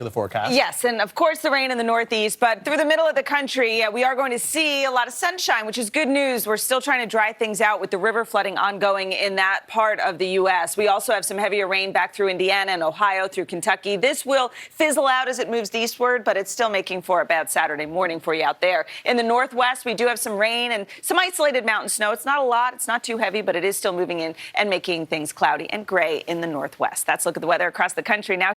The forecast. Yes, and of course the rain in the Northeast, but through the middle of the country, we are going to see a lot of sunshine, which is good news. We're still trying to dry things out with the river flooding ongoing in that part of the U.S. We also have some heavier rain back through Indiana and Ohio through Kentucky. This will fizzle out as it moves eastward, but it's still making for a bad Saturday morning for you out there. In the Northwest, we do have some rain and some isolated mountain snow. It's not a lot. It's not too heavy, but it is still moving in and making things cloudy and gray in the Northwest. That's a look at the weather across the country now.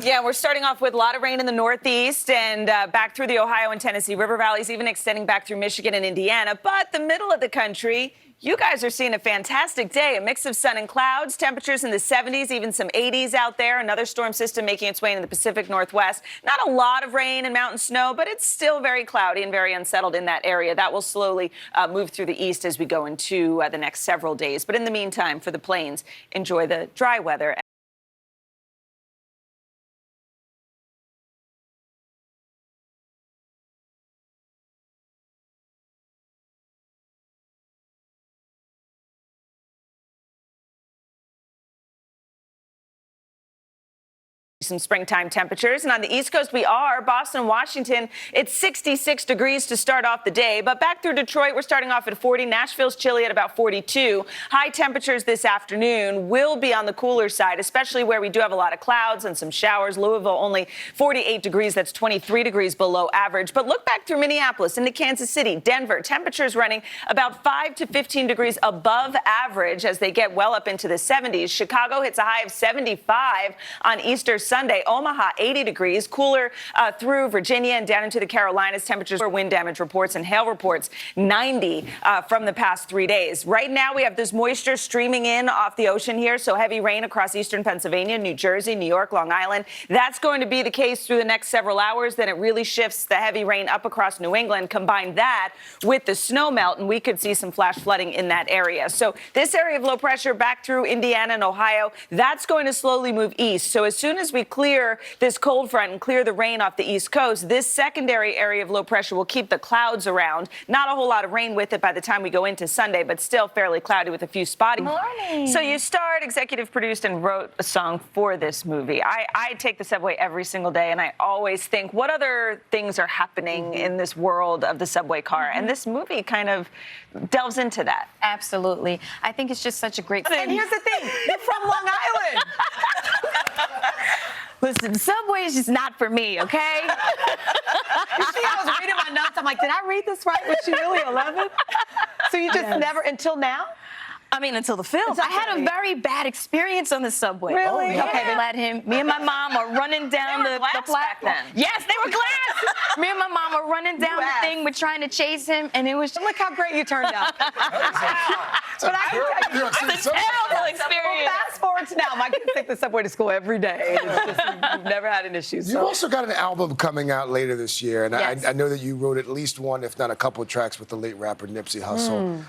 Yeah, we're starting off with a lot of rain in the Northeast and back through the Ohio and Tennessee River valleys, even extending back through Michigan and Indiana. But the middle of the country, you guys are seeing a fantastic day, a mix of sun and clouds, temperatures in the 70s, even some 80s out there. Another storm system making its way into the Pacific Northwest. Not a lot of rain and mountain snow, but it's still very cloudy and very unsettled in that area. That will slowly move through the east as we go into the next several days. But in the meantime, for the plains, enjoy the dry weather. Some springtime temperatures. And on the East Coast, we are. Boston and Washington, it's 66 degrees to start off the day. But back through Detroit, we're starting off at 40. Nashville's chilly at about 42. High temperatures this afternoon will be on the cooler side, especially where we do have a lot of clouds and some showers. Louisville only 48 degrees. That's 23 degrees below average. But look back through Minneapolis into Kansas City, Denver. Temperatures running about 5 to 15 degrees above average as they get well up into the 70s. Chicago hits a high of 75 on Easter Sunday. Omaha, 80 degrees. Cooler through Virginia and down into the Carolinas. Temperatures for wind damage reports and hail reports, 90 from the past 3 days. Right now, we have this moisture streaming in off the ocean here, so heavy rain across eastern Pennsylvania, New Jersey, New York, Long Island. That's going to be the case through the next several hours. Then it really shifts the heavy rain up across New England. Combine that with the snow melt, and we could see some flash flooding in that area. So this area of low pressure back through Indiana and Ohio, that's going to slowly move east. So as soon as we clear this cold front and clear the rain off the East Coast, this secondary area of low pressure will keep the clouds around. Not a whole lot of rain with it by the time we go into Sunday, but still fairly cloudy with a few spotty. Morning. So you starred, executive produced, and wrote a song for this movie. I take the subway every single day, and I always think, what other things are happening in this world of the subway car? And this movie kind of delves into that. Absolutely. I think it's just such a great film. And here's the thing, you're from Long Island. Listen, Subway is just not for me, okay? You see, I was reading my notes. I'm like, did I read this right? Was she really 11? So you just never, until now? I mean, until the film. I had a very bad experience on the subway. Really? Okay, they let me and my mom are running down the platform. Back then. Yes, they were glass. Me and my mom are running down the thing. We're trying to chase him, and it was Look how great you turned out. But I can tell you, it's a terrible experience. well, fast forward to now. My kids take the subway to school every day. And it's just, we've never had an issue. You also got an album coming out later this year, and Yes. I know that you wrote at least one, if not a couple of tracks with the late rapper Nipsey Hussle.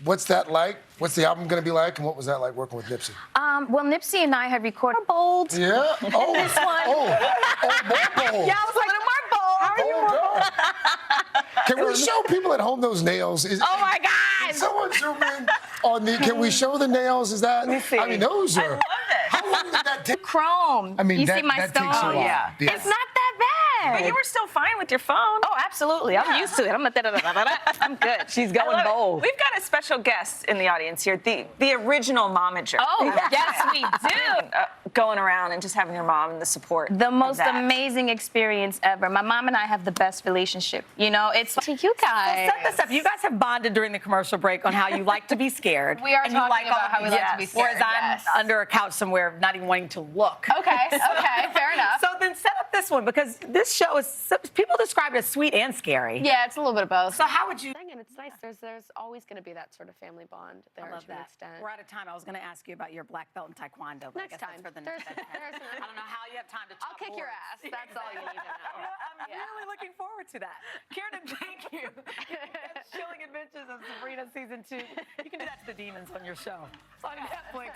What's that like? What's the album going to be like, and what was that like working with Nipsey? Well, Nipsey and I had recorded Bold. Yeah. Oh, This one. more bold. Yeah, I was like, more bold. How are you more bold? Can we show people at home those nails? Oh my God! Can someone zoom in on the? Can we show the nails? Is that? Let me see. I mean, those are. I love it. How long did that take? Chrome. I mean, you that, see my that stone? takes a while. yeah. It's not that bad. But you were still fine with your phone. Oh, absolutely. I'm used to it. I'm good. She's I going love it. bold. We've got a special guest in the audience here, the original momager. Oh, yes, we do. Going around and just having your mom and the support. The of most that. amazing experience ever. My mom and I have the best relationship. You know, it's to you guys. Set this up. You guys have bonded during the commercial break on how you like to be scared. We are and you talking like about how we like to be scared, Whereas I'm under a couch somewhere, not even wanting to look. Okay, fair enough. So then set up this one, because this show is, people describe it as sweet and scary. Yeah, it's a little bit of both. So how would you? And it's nice. There's always going to be that sort of family bond there to an extent. We're out of time. I was going to ask you about your black belt in Taekwondo. But I Next guess time. That's for the There's- next time. there's an- I don't know how you have time to chop I'll kick your boards. ass. That's all you need to know. I'm really looking forward to that. Kiernan, thank you. Chilling Adventures of Sabrina Season 2. You can do that to the demons on your show. It's on Netflix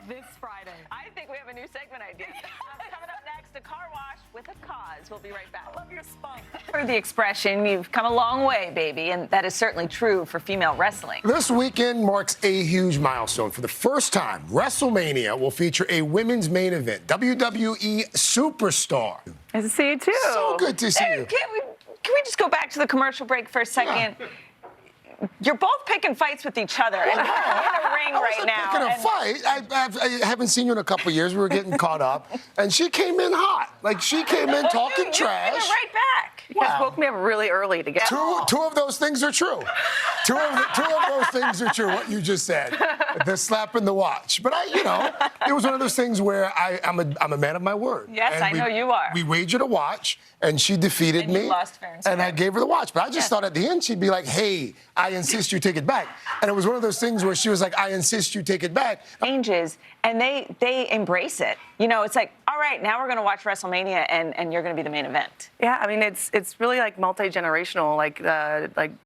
this Friday. I think we have a new segment idea. Coming up next, a car wash with a cause. We'll be right back. I love your spunk. For the expression, you've come a long way, baby, and that is certainly true for female wrestling. This weekend marks a huge milestone. For the first time, WrestleMania will feature a women's main event, WWE Superstar. Nice to see you too. So good to see you. Can we just go back to the commercial break for a second? Yeah. You're both picking fights with each other and you're in a ring right now. Picking a fight. I haven't seen you in a couple of years. We were getting caught up, and she came in hot. Like she came in talking you trash. You right back. You guys woke me up really early to get Two of those things are true. Two of those things are true. What you just said, the slap and the watch. But it was one of those things where I'm a man of my word. Yes, And I know you are. We wagered a watch, and she defeated And me. you lost fair and and I square. gave her the watch. But I just thought at the end she'd be like, "Hey, I insist you take it back." And it was one of those things where she was like, "I insist you take it back." Changes, and they embrace it. It's like, all right, now we're going to watch WrestleMania, and you're going to be the main event. Yeah, I mean it's really like multi-generational. Like